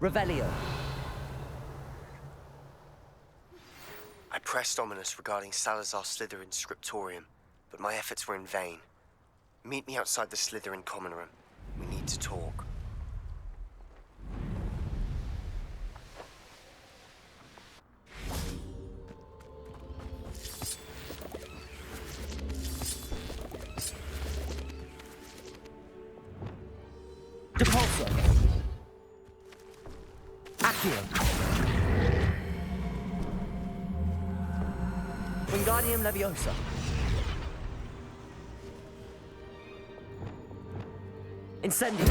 Revelio. I pressed Ominous regarding Salazar Slytherin's scriptorium, but my efforts were in vain. Meet me outside the Slytherin common room. We need to talk. Depulso. Accio. Wingardium Leviosa. Incendio.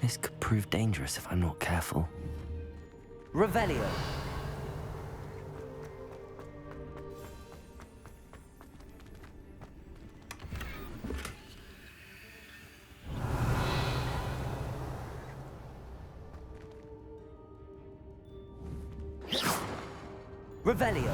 This could prove dangerous if I'm not careful. Revelio. Revelio.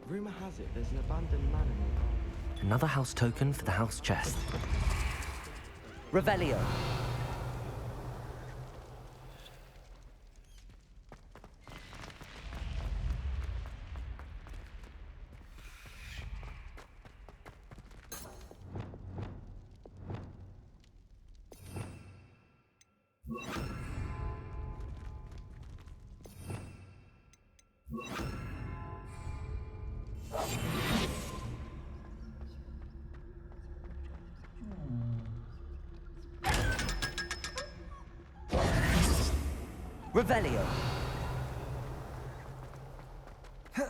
Rumor has it there's an abandoned manor nearby. Another house token for the house chest. Revelio. Revelio. Stay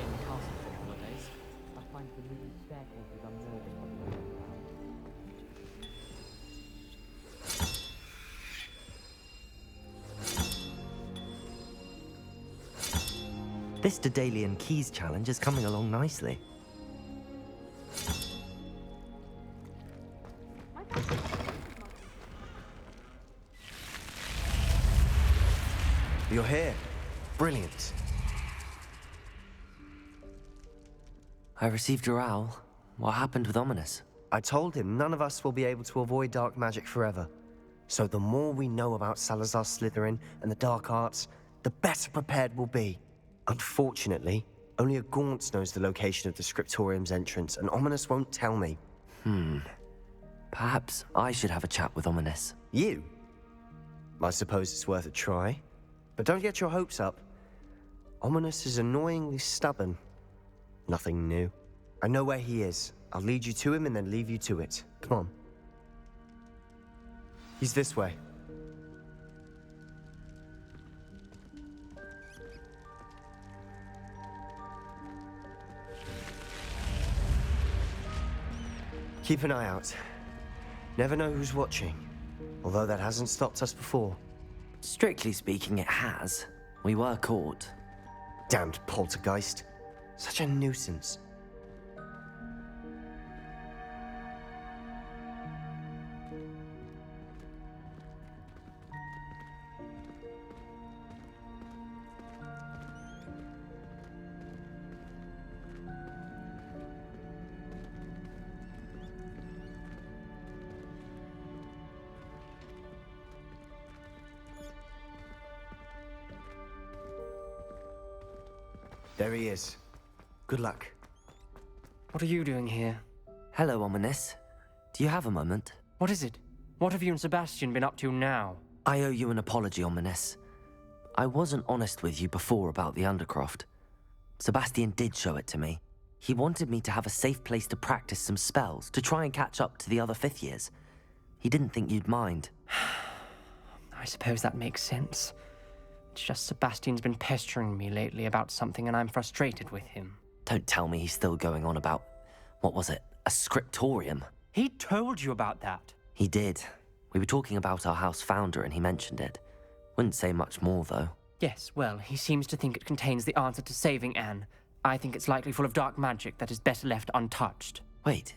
in the castle for a couple of days. I find the living staircases unnerving on the way around. This Daedalian Keys challenge is coming along nicely. You're here. Brilliant. I received your owl. What happened with Ominous? I told him none of us will be able to avoid dark magic forever. So the more we know about Salazar Slytherin and the dark arts, the better prepared we'll be. Unfortunately, only a Gaunt knows the location of the Scriptorium's entrance, and Ominous won't tell me. Perhaps I should have a chat with Ominous. You? I suppose it's worth a try. But don't get your hopes up. Ominous is annoyingly stubborn. Nothing new. I know where he is. I'll lead you to him and then leave you to it. Come on. He's this way. Keep an eye out. Never know who's watching. Although that hasn't stopped us before. Strictly speaking, it has. We were caught. Damned poltergeist. Such a nuisance. There he is. Good luck. What are you doing here? Hello, Ominous. Do you have a moment? What is it? What have you and Sebastian been up to now? I owe you an apology, Ominous. I wasn't honest with you before about the Undercroft. Sebastian did show it to me. He wanted me to have a safe place to practice some spells, to try and catch up to the other fifth years. He didn't think you'd mind. I suppose that makes sense. It's just Sebastian's been pestering me lately about something and I'm frustrated with him. Don't tell me he's still going on about, what was it, a scriptorium? He told you about that. He did. We were talking about our house founder and he mentioned it. Wouldn't say much more, though. Yes, well, he seems to think it contains the answer to saving Anne. I think it's likely full of dark magic that is better left untouched. Wait,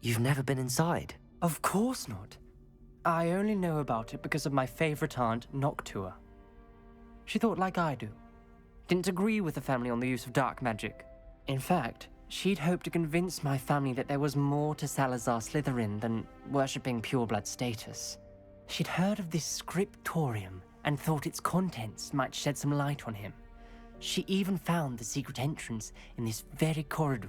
you've never been inside? Of course not. I only know about it because of my favorite aunt, Noctua. She thought like I do. Didn't agree with the family on the use of dark magic. In fact, she'd hoped to convince my family that there was more to Salazar Slytherin than worshipping pureblood status. She'd heard of this scriptorium and thought its contents might shed some light on him. She even found the secret entrance in this very corridor.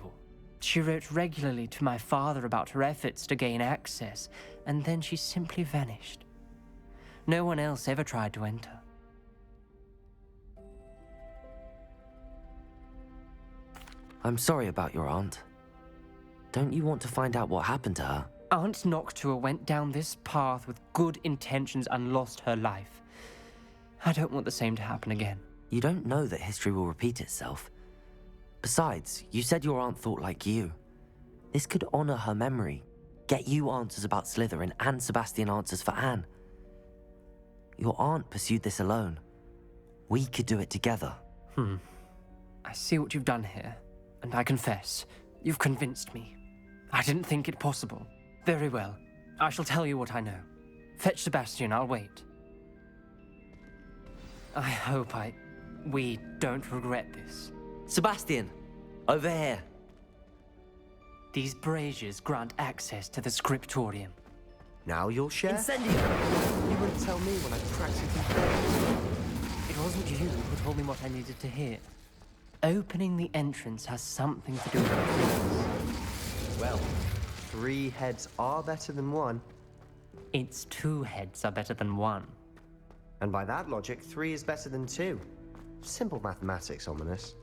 She wrote regularly to my father about her efforts to gain access, and then she simply vanished. No one else ever tried to enter. I'm sorry about your aunt. Don't you want to find out what happened to her? Aunt Noctua went down this path with good intentions and lost her life. I don't want the same to happen again. You don't know that history will repeat itself. Besides, you said your aunt thought like you. This could honor her memory, get you answers about Slytherin and Sebastian answers for Anne. Your aunt pursued this alone. We could do it together. I see what you've done here, and I confess, you've convinced me. I didn't think it possible. Very well, I shall tell you what I know. Fetch Sebastian, I'll wait. I hope we don't regret this. Sebastian, over here. These braziers grant access to the scriptorium. Now you'll share? Incendio! You wouldn't tell me when I practically failed. It wasn't you who told me what I needed to hear. Opening the entrance has something to do with things. Well, 3 heads are better than 1. It's 2 heads are better than 1. And by that logic, 3 is better than 2. Simple mathematics, Ominous.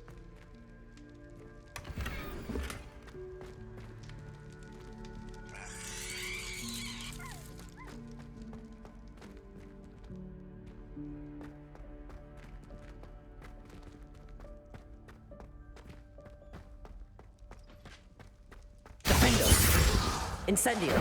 Defendo! Incendio!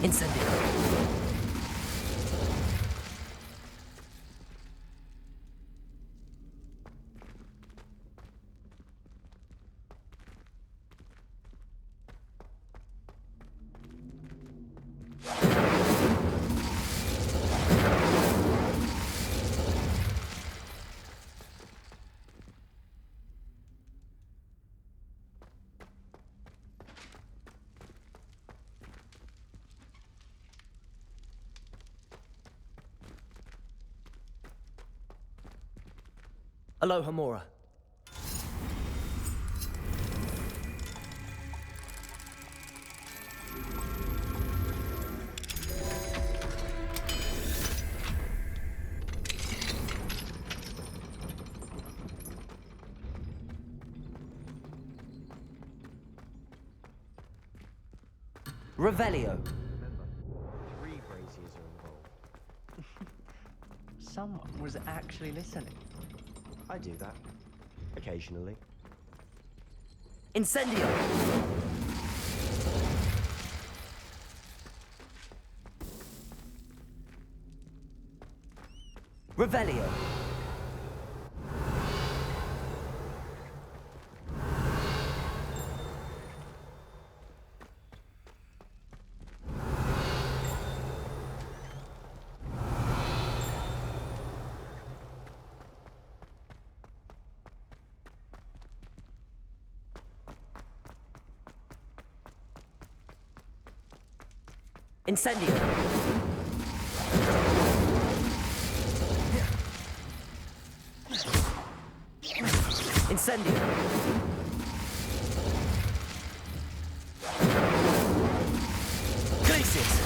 Incendio! Aloha Mora. Revelio. Remember, 3 braziers are involved. Someone was actually listening. I do that. Occasionally. Incendio! Revelio. Incendio. Incendio. Glacius.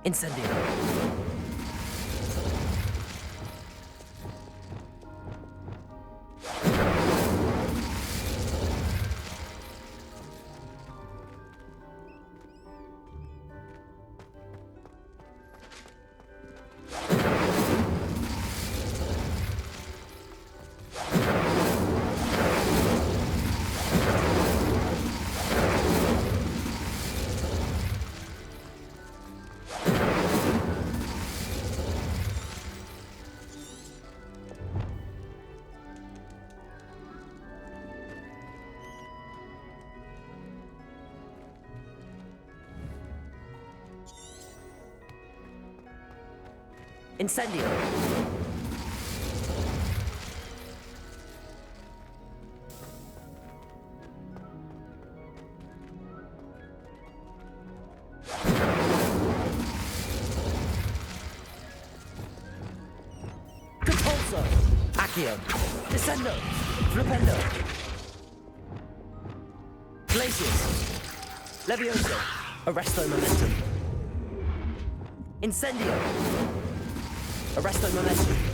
Incendio. Incendio. Repulso. Accio. Descendo. Flipendo. Glacius. Levioso. Arresto momentum. Incendio. Arresto momentum.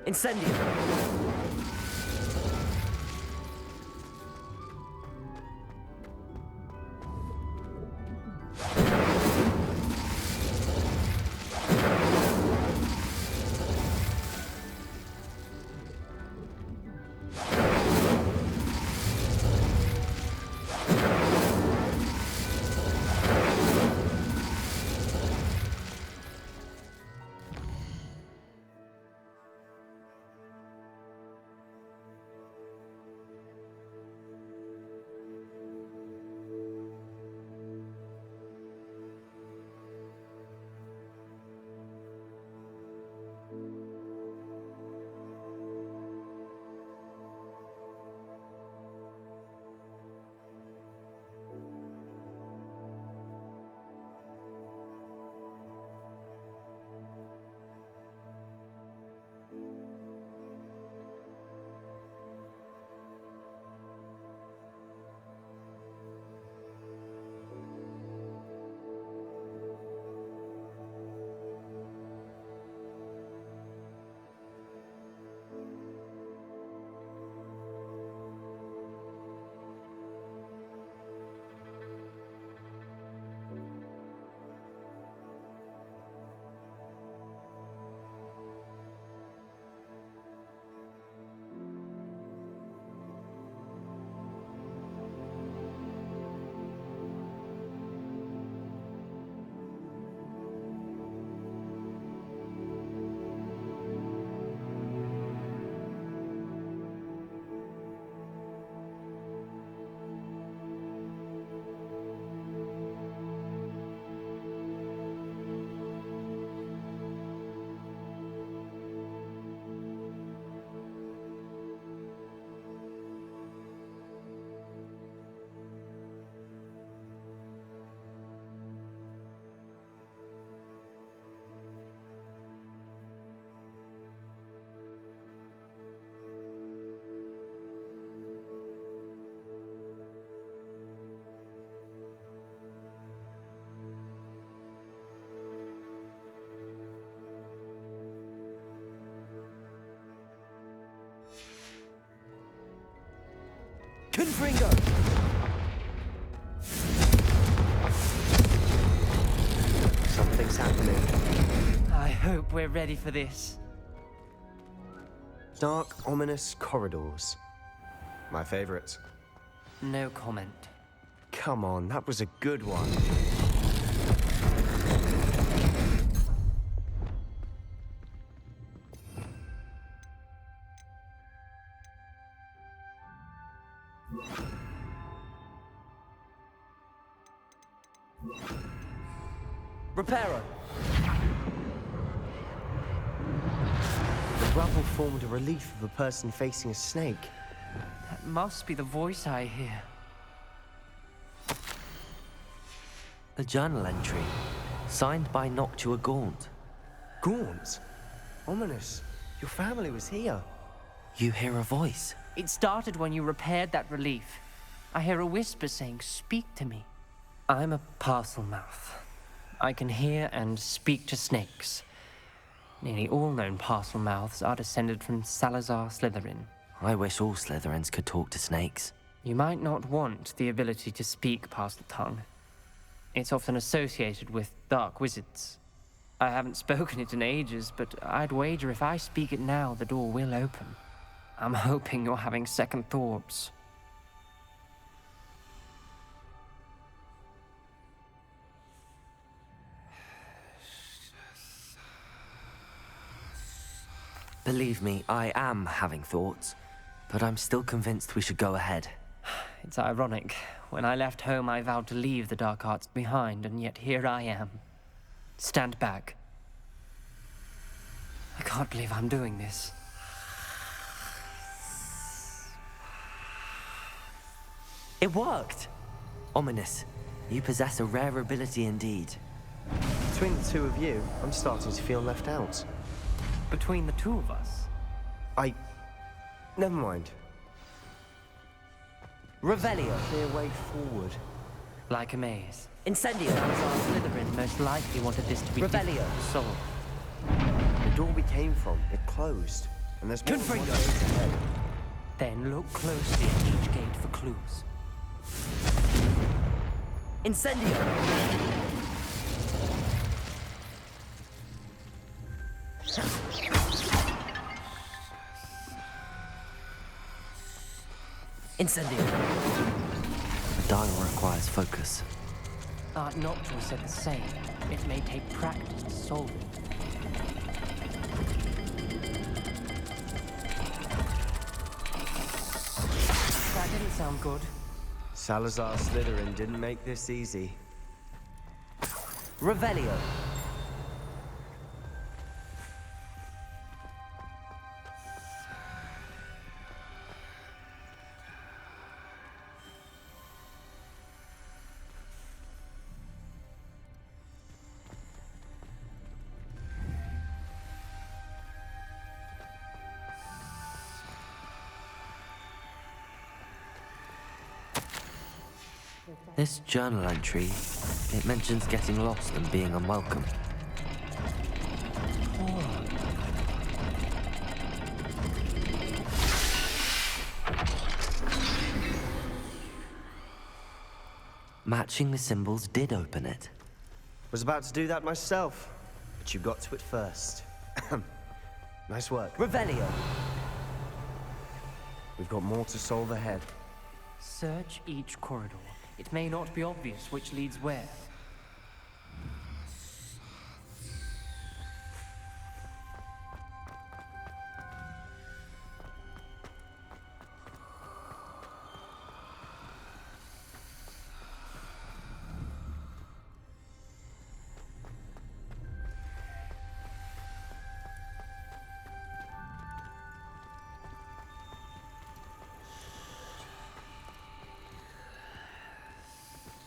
Incendio. Confringo! Something's happening. I hope we're ready for this. Dark, ominous corridors. My favorite. No comment. come on, that was a good one. Reparo. The rubble formed a relief of a person facing a snake. That must be the voice I hear. The journal entry, signed by Noctua Gaunt. Gaunt? Ominous. Your family was here. You hear a voice. It started when you repaired that relief. I hear a whisper saying, "Speak to me." I'm a parcel mouth. I can hear and speak to snakes. Nearly all known parcel mouths are descended from Salazar Slytherin. I wish all Slytherins could talk to snakes. You might not want the ability to speak parcel tongue. It's often associated with dark wizards. I haven't spoken it in ages, but I'd wager if I speak it now, the door will open. I'm hoping you're having second thoughts. Believe me, I am having thoughts, but I'm still convinced we should go ahead. It's ironic. When I left home, I vowed to leave the dark arts behind, and yet here I am. Stand back. I can't believe I'm doing this. It worked! Ominous, you possess a rare ability indeed. Between the two of you, I'm starting to feel left out. Between the two of us. Never mind. Revelio. Clear way forward. Like a maze. Incendio. Salazar Slytherin most likely wanted this to be Revelio. difficult to solve. The door we came from, it closed. And there's more than one Confringo. gate ahead. Then look closely at each gate for clues. Incendio. Incendio. The dial requires focus. Art Noctua said the same. It may take practice to solve it. That didn't sound good. Salazar Slytherin didn't make this easy. Revelio. This journal entry, it mentions getting lost and being unwelcome. Matching the symbols did open it. Was about to do that myself, but you got to it first. Nice work. Revelio. We've got more to solve ahead. Search each corridor. It may not be obvious which leads where.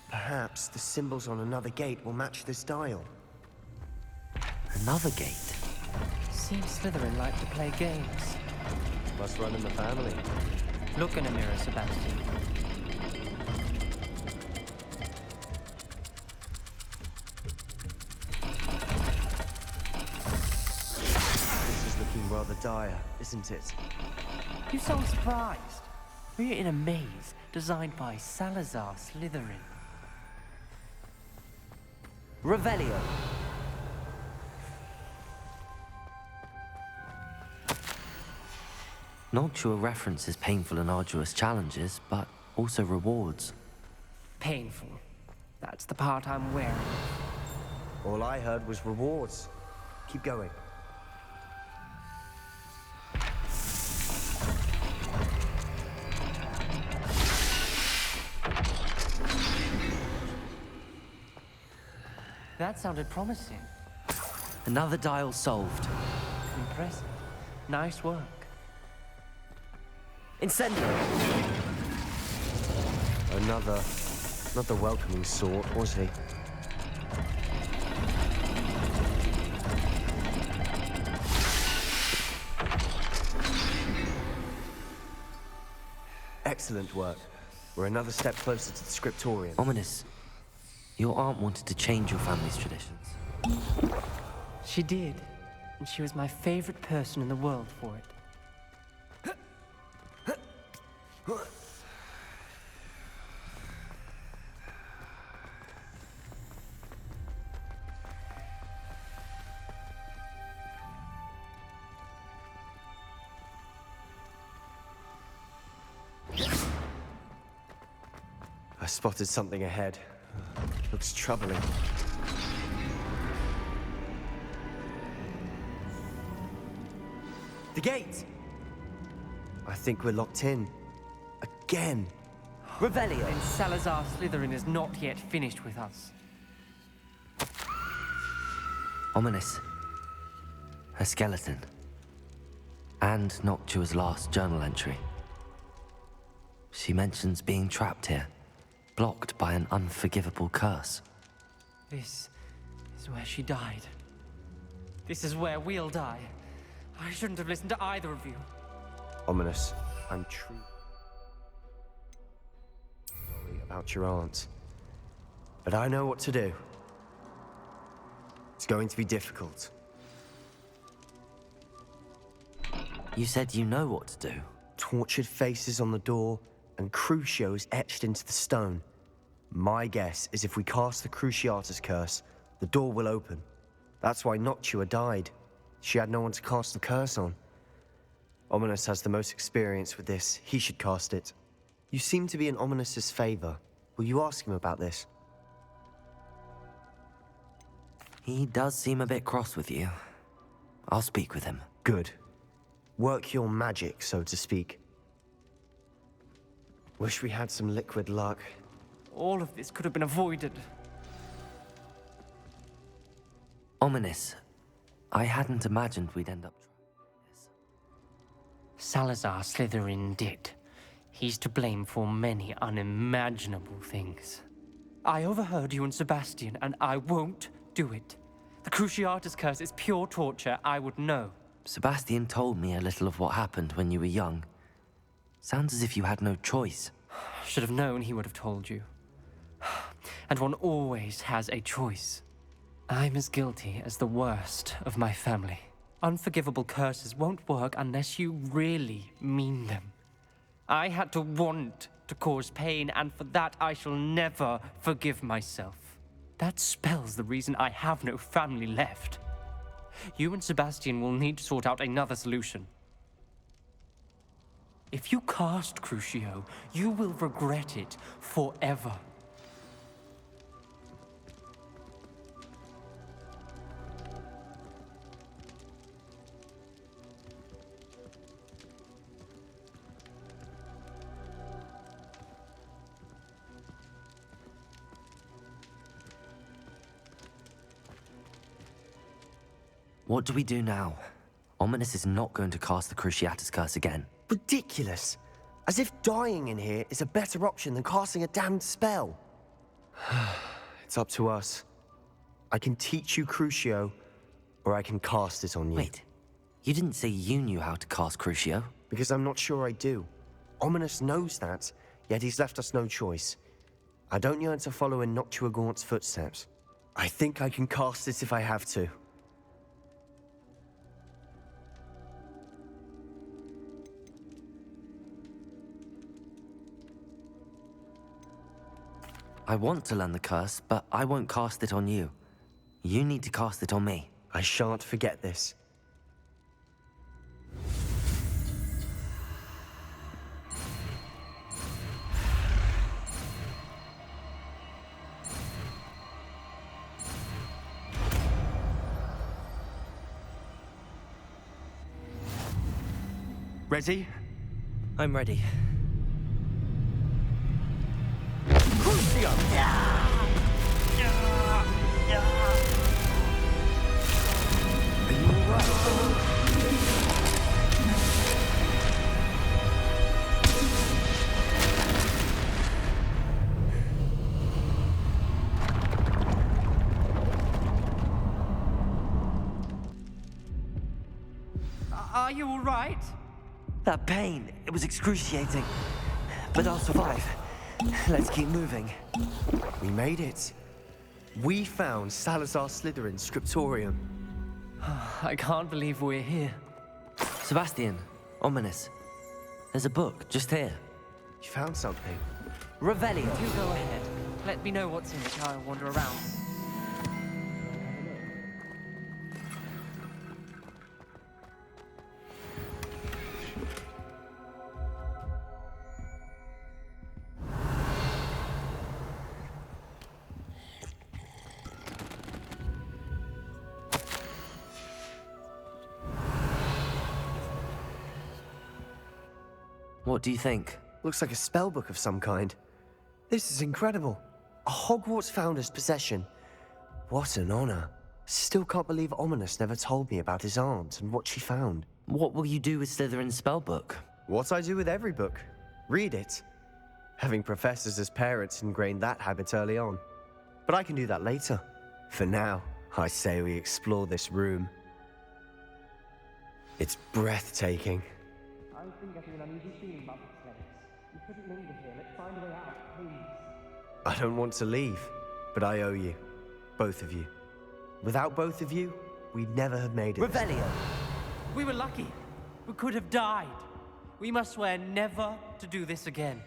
Perhaps the symbols on another gate will match this dial. Another gate. Seems Slytherin like to play games. Must run in the family. Look in a mirror, Sebastian. This is looking rather dire, isn't it? You sound surprised. We're in a maze designed by Salazar Slytherin. Revelio. Noctua references painful and arduous challenges, but also rewards. Painful. That's the part I'm wary of. All I heard was rewards. Keep going. That sounded promising. Another dial solved. Impressive. Nice work. Incendio. Not the welcoming sort, was he? Excellent work. We're another step closer to the scriptorium. Ominous. Your aunt wanted to change your family's traditions. She did. And she was my favorite person in the world for it. I spotted something ahead. Looks troubling. The gate! I think we're locked in. Again. Revelio. And Salazar Slytherin is not yet finished with us. Ominous. Her skeleton. And Noctua's last journal entry. She mentions being trapped here, blocked by an unforgivable curse. This is where she died. This is where we'll die. I shouldn't have listened to either of you. Ominous. I'm true. Sorry about your aunt. But I know what to do. It's going to be difficult. You said you know what to do. Tortured faces on the door, and Crucios etched into the stone. My guess is if we cast the Cruciatus curse, the door will open. That's why Noctua died. She had no one to cast the curse on. Ominous has the most experience with this. He should cast it. You seem to be in Ominous's favor. Will you ask him about this? He does seem a bit cross with you. I'll speak with him. Good. Work your magic, so to speak. Wish we had some liquid luck. All of this could have been avoided. Ominous. I hadn't imagined we'd end up trying this. Salazar Slytherin did. He's to blame for many unimaginable things. I overheard you and Sebastian, and I won't do it. The Cruciatus curse is pure torture, I would know. Sebastian told me a little of what happened when you were young. Sounds as if you had no choice. Should have known he would have told you. And one always has a choice. I'm as guilty as the worst of my family. Unforgivable curses won't work unless you really mean them. I had to want to cause pain, and for that I shall never forgive myself. That spells the reason I have no family left. You and Sebastian will need to sort out another solution. If you cast Crucio, you will regret it forever. What do we do now? Ominous is not going to cast the Cruciatus curse again. Ridiculous! As if dying in here is a better option than casting a damned spell. It's up to us. I can teach you Crucio, or I can cast it on you. Wait, you didn't say you knew how to cast Crucio? Because I'm not sure I do. Ominous knows that, yet he's left us no choice. I don't yearn to follow in Noctua Gaunt's footsteps. I think I can cast it if I have to. I want to learn the curse, but I won't cast it on you. You need to cast it on me. I shan't forget this. Ready? I'm ready. Are you alright? Are you all right? That pain, it was excruciating. But I'll survive. Let's keep moving. We made it. We found Salazar Slytherin's scriptorium. I can't believe we're here. Sebastian, ominous. There's a book just here. You found something. Revelio. You go ahead. Let me know what's in it. I'll wander around. What do you think? Looks like a spell book of some kind. This is incredible. A Hogwarts founder's possession. What an honor. Still can't believe Ominous never told me about his aunt and what she found. What will you do with Slytherin's spellbook? What I do with every book. Read it. Having professors as parents ingrained that habit early on. But I can do that later. For now, I say we explore this room. It's breathtaking. I've been getting an uneasy feeling about this place. You couldn't linger here. Let's find a way out, please. I don't want to leave, but I owe you. Both of you. Without both of you, we'd never have made it. Revelio. We were lucky. We could have died. We must swear never to do this again.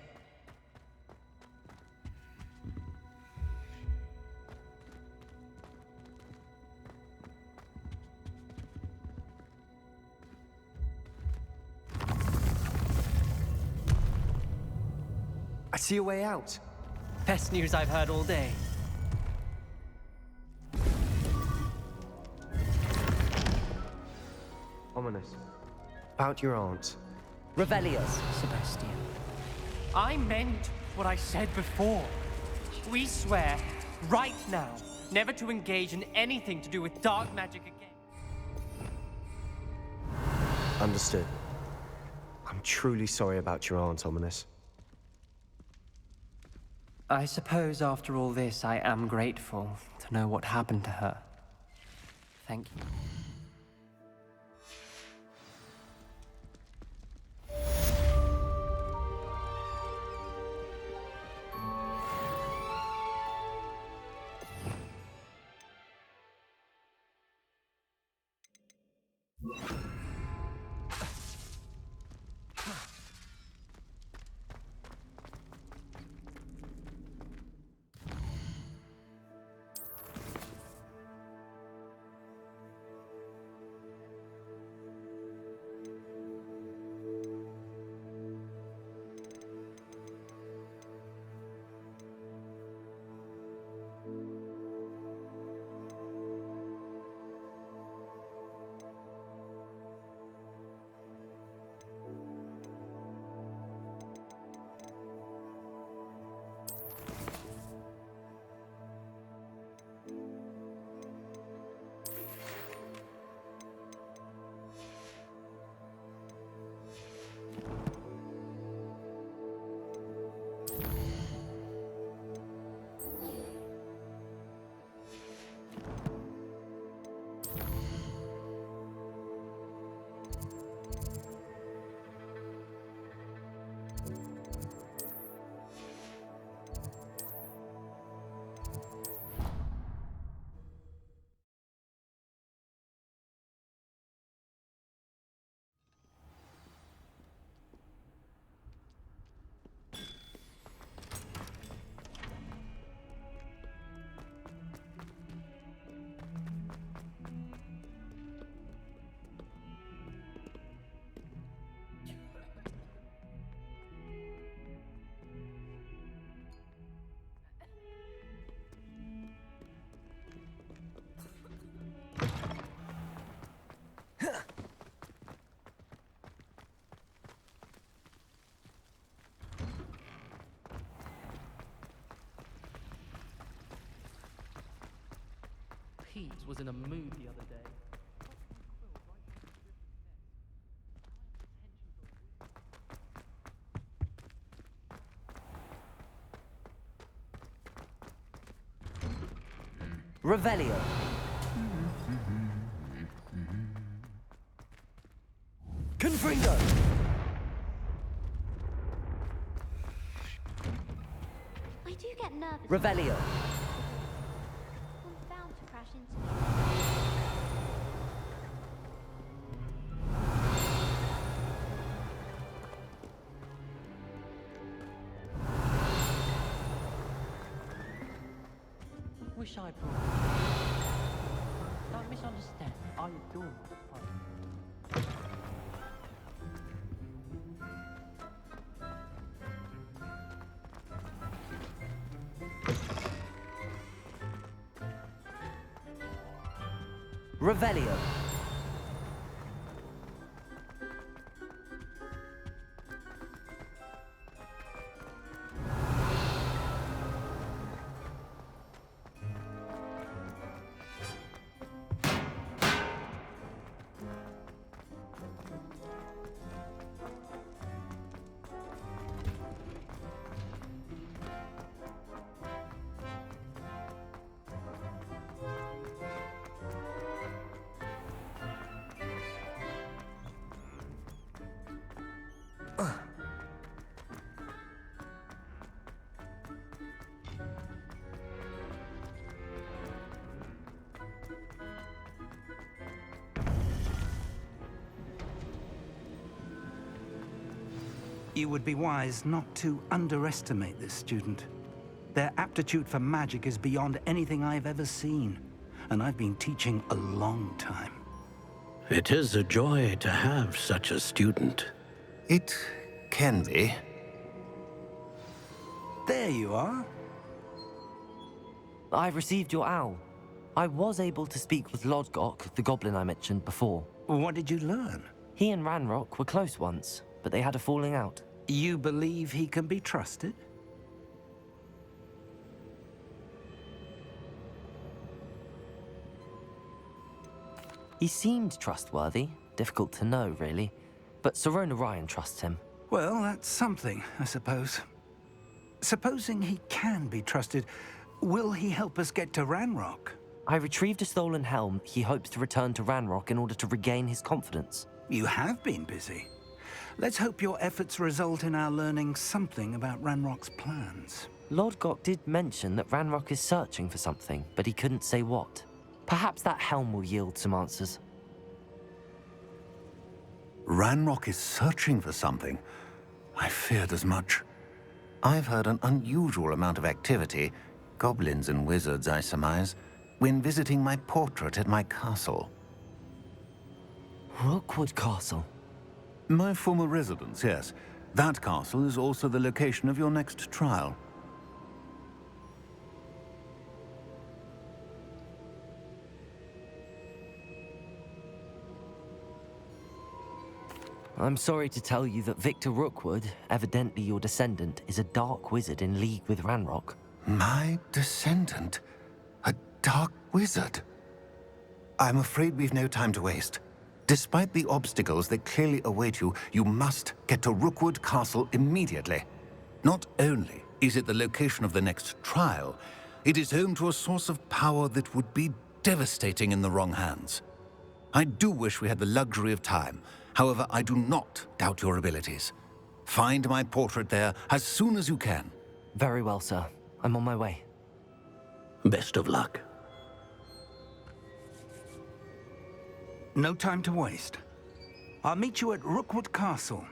I see a way out. Best news I've heard all day. Ominous. About your aunt. Revelios. Sebastian. I meant what I said before. We swear, right now, never to engage in anything to do with dark magic again. Understood. I'm truly sorry about your aunt, Ominous. I suppose after all this, I am grateful to know what happened to her. Thank you. Pete was in a mood the other day. Revelio. Confringo. I do get nervous. Revelio. I'm bound to crash into it. Wish I brought. Don't misunderstand. I adore my father. Revelio. You would be wise not to underestimate this student. Their aptitude for magic is beyond anything I've ever seen, and I've been teaching a long time. It is a joy to have such a student. It can be. There you are. I received your owl. I was able to speak with Lodgok, the goblin I mentioned before. What did you learn? He and Ranrock were close once, but they had a falling out. You believe he can be trusted? He seemed trustworthy. Difficult to know, really. But Sirona Ryan trusts him. Well, that's something, I suppose. Supposing he can be trusted, will he help us get to Ranrock? I retrieved a stolen helm he hopes to return to Ranrock in order to regain his confidence. You have been busy. Let's hope your efforts result in our learning something about Ranrock's plans. Lodgok did mention that Ranrock is searching for something, but he couldn't say what. Perhaps that helm will yield some answers. Ranrock is searching for something. I feared as much. I've heard an unusual amount of activity, goblins and wizards, I surmise, when visiting my portrait at my castle. Rookwood Castle. My former residence, yes. That castle is also the location of your next trial. I'm sorry to tell you that Victor Rookwood, evidently your descendant, is a dark wizard in league with Ranrock. My descendant? A dark wizard? I'm afraid we've no time to waste. Despite the obstacles that clearly await you, you must get to Rookwood Castle immediately. Not only is it the location of the next trial, it is home to a source of power that would be devastating in the wrong hands. I do wish we had the luxury of time. However, I do not doubt your abilities. Find my portrait there as soon as you can. Very well, sir. I'm on my way. Best of luck. No time to waste. I'll meet you at Rookwood Castle.